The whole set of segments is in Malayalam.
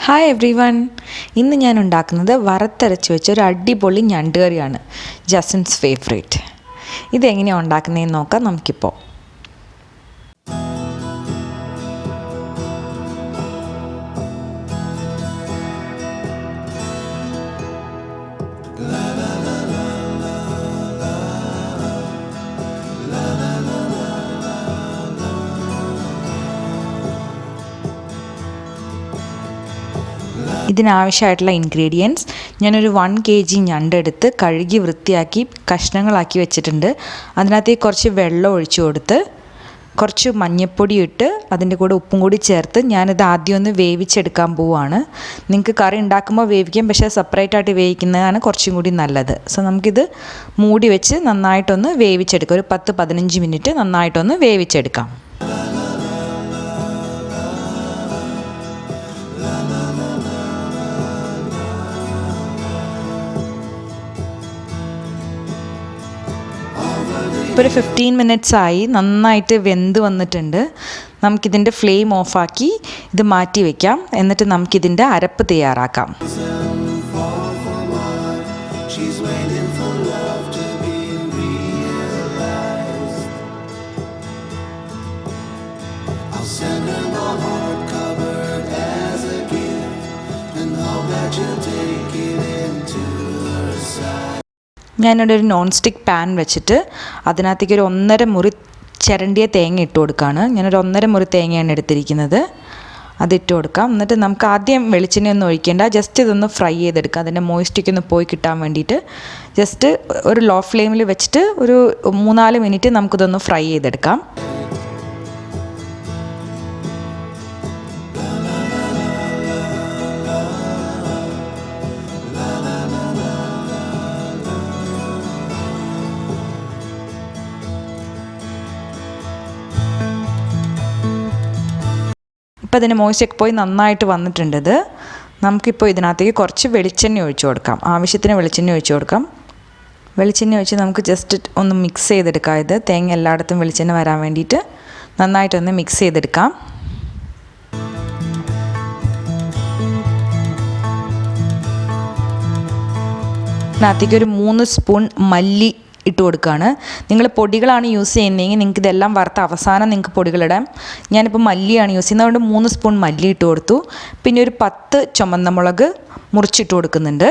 Hi every one. ഇന്ന് ഞാൻ ഉണ്ടാക്കുന്നത് വറുത്തരച്ച് വെച്ച ഒരു അടിപൊളി ഞണ്ട് കറിയാണ്. ജസൻസ് ഫേവറേറ്റ്. ഇതെങ്ങനെയാണ് ഉണ്ടാക്കുന്നതെന്ന് നോക്കാം നമുക്കിപ്പോൾ. ഇതിനാവശ്യമായിട്ടുള്ള ഇൻഗ്രീഡിയൻസ് ഞാനൊരു 1 kg ഞണ്ടെടുത്ത് കഴുകി വൃത്തിയാക്കി കഷ്ണങ്ങളാക്കി വെച്ചിട്ടുണ്ട്. അതിനകത്തേക്ക് കുറച്ച് വെള്ളം ഒഴിച്ചു കൊടുത്ത് കുറച്ച് മഞ്ഞൾപ്പൊടി ഇട്ട് അതിൻ്റെ കൂടെ ഉപ്പും കൂടി ചേർത്ത് ഞാനിത് ആദ്യം ഒന്ന് വേവിച്ചെടുക്കാൻ പോവുകയാണ്. നിങ്ങൾക്ക് കറി ഉണ്ടാക്കുമ്പോൾ വേവിക്കാം, പക്ഷേ സെപ്പറേറ്റായിട്ട് വേവിക്കുന്നതാണ് കുറച്ചും കൂടി നല്ലത്. സോ നമുക്കിത് മൂടി വെച്ച് നന്നായിട്ടൊന്ന് വേവിച്ചെടുക്കാം. ഒരു 10-15 മിനിറ്റ് നന്നായിട്ടൊന്ന് വേവിച്ചെടുക്കാം. ഇപ്പോൾ ഒരു 15 മിനിറ്റ്സ് ആയി, നന്നായിട്ട് വെന്ത് വന്നിട്ടുണ്ട്. നമുക്കിതിൻ്റെ ഫ്ലെയിം ഓഫാക്കി ഇത് മാറ്റി വയ്ക്കാം. എന്നിട്ട് നമുക്കിതിൻ്റെ അരപ്പ് തയ്യാറാക്കാം. ഞാനിവിടെ ഒരു നോൺ സ്റ്റിക്ക് പാൻ വെച്ചിട്ട് അതിനകത്തേക്ക് ഒരു 1.5 മുറി ചിരണ്ടിയ തേങ്ങ ഇട്ട് കൊടുക്കുകയാണ്. ഞാനൊരു 1.5 മുറി തേങ്ങയാണ് എടുത്തിരിക്കുന്നത്. അതിട്ട് കൊടുക്കാം. എന്നിട്ട് നമുക്ക് ആദ്യം വെളിച്ചെണ്ണയൊന്നും ഒഴിക്കേണ്ട, ജസ്റ്റ് ഇതൊന്ന് ഫ്രൈ ചെയ്തെടുക്കാം. അതിൻ്റെ മോയ്സ്റ്റിക്ക് ഒന്ന് പോയി കിട്ടാൻ വേണ്ടിയിട്ട് ജസ്റ്റ് ഒരു ലോ ഫ്ലെയിമിൽ വെച്ചിട്ട് ഒരു 3-4 മിനിറ്റ് നമുക്കിതൊന്ന് ഫ്രൈ ചെയ്തെടുക്കാം. ഇപ്പോൾ അതിൻ്റെ മോയ്സ്റ്റൊക്കെ പോയി നന്നായിട്ട് വന്നിട്ടുണ്ട്. നമുക്കിപ്പോൾ ഇതിനകത്തേക്ക് കുറച്ച് വെളിച്ചെണ്ണ ഒഴിച്ചു കൊടുക്കാം. ആവശ്യത്തിന് വെളിച്ചെണ്ണ ഒഴിച്ചു കൊടുക്കാം. വെളിച്ചെണ്ണ ഒഴിച്ച് നമുക്ക് ജസ്റ്റ് ഒന്ന് മിക്സ് ചെയ്തെടുക്കാം. ഇത് തേങ്ങ എല്ലായിടത്തും വെളിച്ചെണ്ണ വരാൻ വേണ്ടിയിട്ട് നന്നായിട്ടൊന്ന് മിക്സ് ചെയ്തെടുക്കാം. ഇതിനകത്തേക്ക് ഒരു 3 സ്പൂൺ മല്ലി ഇട്ട് കൊടുക്കുകയാണ്. നിങ്ങൾ പൊടികളാണ് യൂസ് ചെയ്യുന്നതെങ്കിൽ നിങ്ങൾക്ക് ഇതെല്ലാം വറുത്ത അവസാനം നിങ്ങൾക്ക് പൊടികളിടാം. ഞാനിപ്പോൾ മല്ലിയാണ് യൂസ് ചെയ്യുന്നത്, അതുകൊണ്ട് 3 സ്പൂൺ മല്ലി ഇട്ട് കൊടുത്തു. പിന്നെ ഒരു 10 ചുമന്ന മുളക് മുറിച്ചിട്ട് കൊടുക്കുന്നുണ്ട്.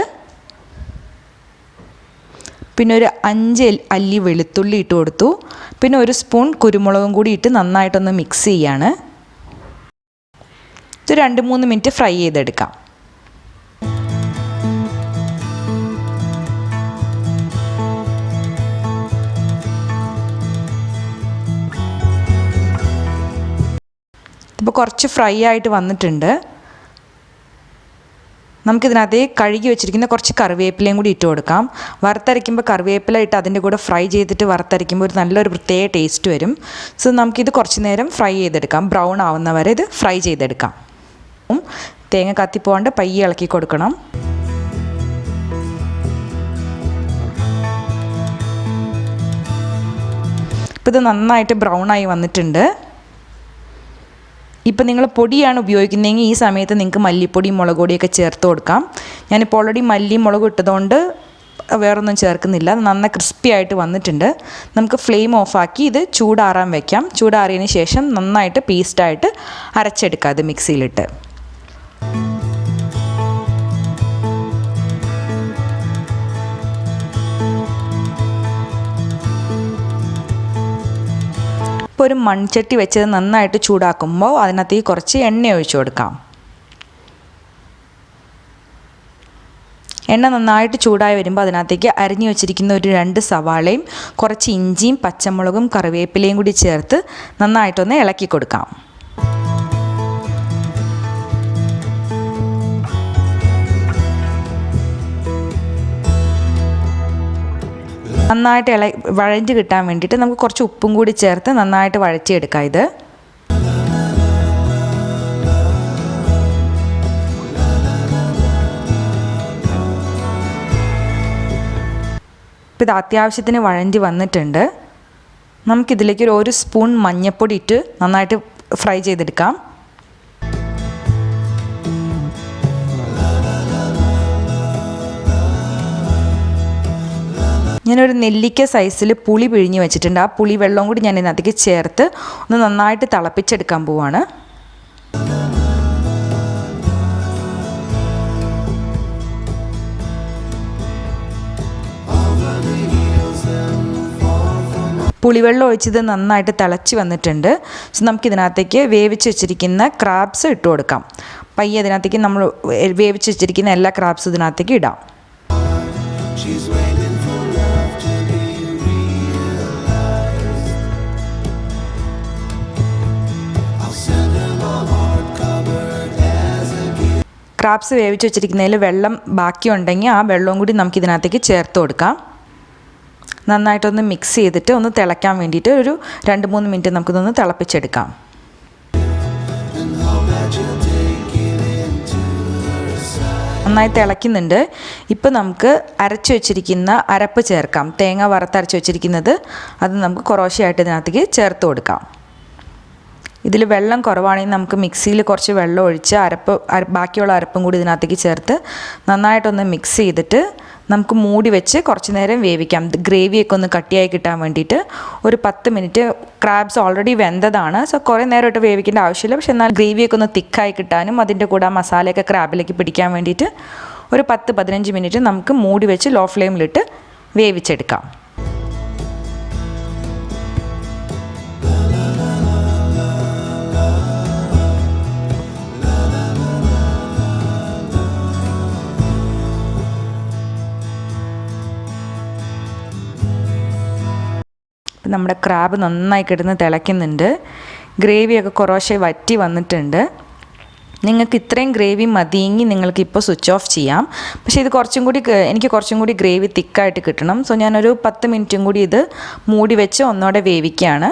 പിന്നെ ഒരു 5 അല്ലി വെളുത്തുള്ളി ഇട്ട് കൊടുത്തു. പിന്നെ ഒരു സ്പൂൺ കുരുമുളകും കൂടി ഇട്ട് നന്നായിട്ടൊന്ന് മിക്സ് ചെയ്യാണ്. ഇത് 2-3 മിനിറ്റ് ഫ്രൈ ചെയ്തെടുക്കാം. ഇപ്പോൾ കുറച്ച് ഫ്രൈ ആയിട്ട് വന്നിട്ടുണ്ട്. നമുക്കിതിനകത്ത് കഴുകി വെച്ചിരിക്കുന്ന കുറച്ച് കറിവേപ്പിലയും കൂടി ഇട്ട് കൊടുക്കാം. വറുത്തരയ്ക്കുമ്പോൾ കറിവേപ്പില ഇട്ട് അതിൻ്റെ കൂടെ ഫ്രൈ ചെയ്തിട്ട് വറുത്തരയ്ക്കുമ്പോൾ ഒരു നല്ലൊരു പ്രത്യേക ടേസ്റ്റ് വരും. സോ നമുക്കിത് കുറച്ച് നേരം ഫ്രൈ ചെയ്തെടുക്കാം. ബ്രൗൺ ആവുന്ന വരെ ഇത് ഫ്രൈ ചെയ്തെടുക്കാം. തേങ്ങ കത്തിപ്പോകാണ്ട് പയ്യെ ഇളക്കി കൊടുക്കണം. ഇപ്പോൾ ഇത് നന്നായിട്ട് ബ്രൗണായി വന്നിട്ടുണ്ട്. ഇപ്പം നിങ്ങൾ പൊടിയാണ് ഉപയോഗിക്കുന്നതെങ്കിൽ ഈ സമയത്ത് നിങ്ങൾക്ക് മല്ലിപ്പൊടിയും മുളക് പൊടിയൊക്കെ ചേർത്ത് കൊടുക്കാം. ഞാനിപ്പോൾ ഓൾറെഡി മല്ലിയും മുളകും ഇട്ടതുകൊണ്ട് വേറൊന്നും ചേർക്കുന്നില്ല. നന്നായി ക്രിസ്പി ആയിട്ട് വന്നിട്ടുണ്ട്. നമുക്ക് ഫ്ലെയിം ഓഫാക്കി ഇത് ചൂടാറാൻ വയ്ക്കാം. ചൂടാറിയതിന് ശേഷം നന്നായിട്ട് പേസ്റ്റായിട്ട് അരച്ചെടുക്കാം ഇത് മിക്സിയിലിട്ട്. ഇപ്പോൾ ഒരു മൺചട്ടി വെച്ചത് നന്നായിട്ട് ചൂടാക്കുമ്പോൾ അതിനകത്തേക്ക് കുറച്ച് എണ്ണ ഒഴിച്ചു കൊടുക്കാം. എണ്ണ നന്നായിട്ട് ചൂടായി വരുമ്പോൾ അതിനകത്തേക്ക് അരിഞ്ഞു വെച്ചിരിക്കുന്ന ഒരു 2 സവാളയും കുറച്ച് ഇഞ്ചിയും പച്ചമുളകും കറിവേപ്പിലയും കൂടി ചേർത്ത് നന്നായിട്ടൊന്ന് ഇളക്കി കൊടുക്കാം. നന്നായിട്ട് വഴഞ്ഞ് കിട്ടാൻ വേണ്ടിയിട്ട് നമുക്ക് കുറച്ച് ഉപ്പും കൂടി ചേർത്ത് നന്നായിട്ട് വഴറ്റിയെടുക്കാം. ഇത് ഇത് അത്യാവശ്യത്തിന് വഴഞ്ഞ് വന്നിട്ടുണ്ട്. നമുക്കിതിലേക്ക് ഒരു സ്പൂൺ മഞ്ഞൾപ്പൊടി ഇട്ട് നന്നായിട്ട് ഫ്രൈ ചെയ്തെടുക്കാം. ഞാനൊരു നെല്ലിക്ക സൈസിൽ പുളി പിഴിഞ്ഞ് വെച്ചിട്ടുണ്ട്. ആ പുളി വെള്ളവും കൂടി ഞാൻ ഇതിനകത്തേക്ക് ചേർത്ത് ഒന്ന് നന്നായിട്ട് തിളപ്പിച്ചെടുക്കാൻ പോവാണ്. പുളിവെള്ളം ഒഴിച്ചത് നന്നായിട്ട് തിളച്ച് വന്നിട്ടുണ്ട്. സോ നമുക്കിതിനകത്തേക്ക് വേവിച്ച് വെച്ചിരിക്കുന്ന ക്രാബ്സ് ഇട്ട് കൊടുക്കാം. പയ്യെ അതിനകത്തേക്ക് നമ്മൾ വേവിച്ച് വെച്ചിരിക്കുന്ന എല്ലാ ക്രാബ്സും ഇതിനകത്തേക്ക് ഇടാം. ക്രാബ്സ് വേവിച്ച് വെച്ചിരിക്കുന്നതിൽ വെള്ളം ബാക്കിയുണ്ടെങ്കിൽ ആ വെള്ളവും കൂടി നമുക്കിതിനകത്തേക്ക് ചേർത്ത് കൊടുക്കാം. നന്നായിട്ടൊന്ന് മിക്സ് ചെയ്തിട്ട് ഒന്ന് തിളയ്ക്കാൻ വേണ്ടിയിട്ട് ഒരു 2-3 മിനിറ്റ് നമുക്കിതൊന്ന് തിളപ്പിച്ചെടുക്കാം. നന്നായി തിളയ്ക്കുന്നുണ്ട്. ഇപ്പോൾ നമുക്ക് അരച്ച് വെച്ചിരിക്കുന്ന അരപ്പ് ചേർക്കാം. തേങ്ങ വറുത്തരച്ച് വെച്ചിരിക്കുന്നത് അത് നമുക്ക് കുറേശ്ശെയായിട്ട് ഇതിനകത്തേക്ക് ചേർത്ത് കൊടുക്കാം. ഇതിൽ വെള്ളം കുറവാണെങ്കിൽ നമുക്ക് മിക്സിയിൽ കുറച്ച് വെള്ളം ഒഴിച്ച് ബാക്കിയുള്ള അരപ്പും കൂടി ഇതിനകത്തേക്ക് ചേർത്ത് നന്നായിട്ടൊന്ന് മിക്സ് ചെയ്തിട്ട് നമുക്ക് മൂടി വെച്ച് കുറച്ച് നേരം വേവിക്കാം. ഗ്രേവിയൊക്കെ ഒന്ന് കട്ടിയായി കിട്ടാൻ വേണ്ടിയിട്ട് ഒരു 10 മിനിറ്റ്. ക്രാബ്സ് ഓൾറെഡി വെന്തതാണ്, സോ കുറേ നേരമായിട്ട് വേവിക്കേണ്ട ആവശ്യമില്ല. പക്ഷെ എന്നാൽ ഗ്രേവിയൊക്കെ ഒന്ന് തിക്കായി കിട്ടാനും അതിൻ്റെ കൂടെ ആ മസാലയൊക്കെ ക്രാബിലേക്ക് പിടിക്കാൻ വേണ്ടിയിട്ട് ഒരു 10-15 മിനിറ്റ് നമുക്ക് മൂടി വെച്ച് ലോ ഫ്ലെയിമിലിട്ട് വേവിച്ചെടുക്കാം. നമ്മുടെ ക്രാബ് നന്നായി കിടന്ന് തിളയ്ക്കുന്നുണ്ട്. ഗ്രേവിയൊക്കെ കുറേശ്ശെ വറ്റി വന്നിട്ടുണ്ട്. നിങ്ങൾക്ക് ഇത്രയും ഗ്രേവി മതിയെങ്കിൽ നിങ്ങൾക്ക് ഇപ്പോൾ സ്വിച്ച് ഓഫ് ചെയ്യാം. പക്ഷേ ഇത് എനിക്ക് കുറച്ചും കൂടി ഗ്രേവി തിക്കായിട്ട് കിട്ടണം. സോ ഞാനൊരു 10 മിനിറ്റും കൂടി ഇത് മൂടി വെച്ച് ഒന്നുകൂടെ വേവിക്കുകയാണ്.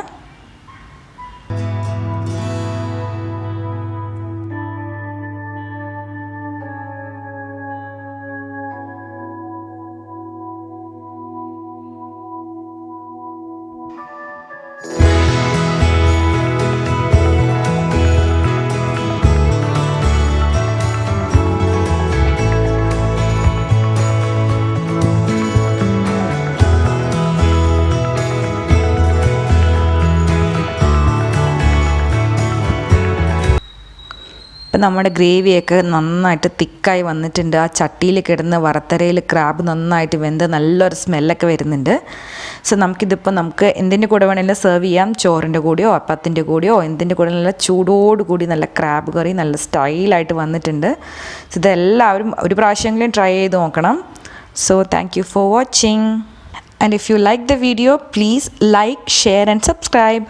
ഇപ്പം നമ്മുടെ ഗ്രേവിയൊക്കെ നന്നായിട്ട് തിക്കായി വന്നിട്ടുണ്ട്. ആ ചട്ടിയിൽ കിടന്ന് വറുത്തരയിൽ ക്രാബ് നന്നായിട്ട് വെന്ത് നല്ലൊരു സ്മെല്ലൊക്കെ വരുന്നുണ്ട്. സോ നമുക്ക് എന്തിൻ്റെ കൂടെ വേണമെങ്കിലും സെർവ് ചെയ്യാം. ചോറിൻ്റെ കൂടെയോ അപ്പത്തിൻ്റെ കൂടെയോ എന്തിൻ്റെ കൂടെ നല്ല ചൂടോടുകൂടി നല്ല ക്രാബ് കറി നല്ല സ്റ്റൈലായിട്ട് വന്നിട്ടുണ്ട്. സോ ഇതെല്ലാവരും ഒരു പ്രാവശ്യമെങ്കിലും ട്രൈ ചെയ്ത് നോക്കണം. So thank you for watching. And if you like the video, please like, share and subscribe.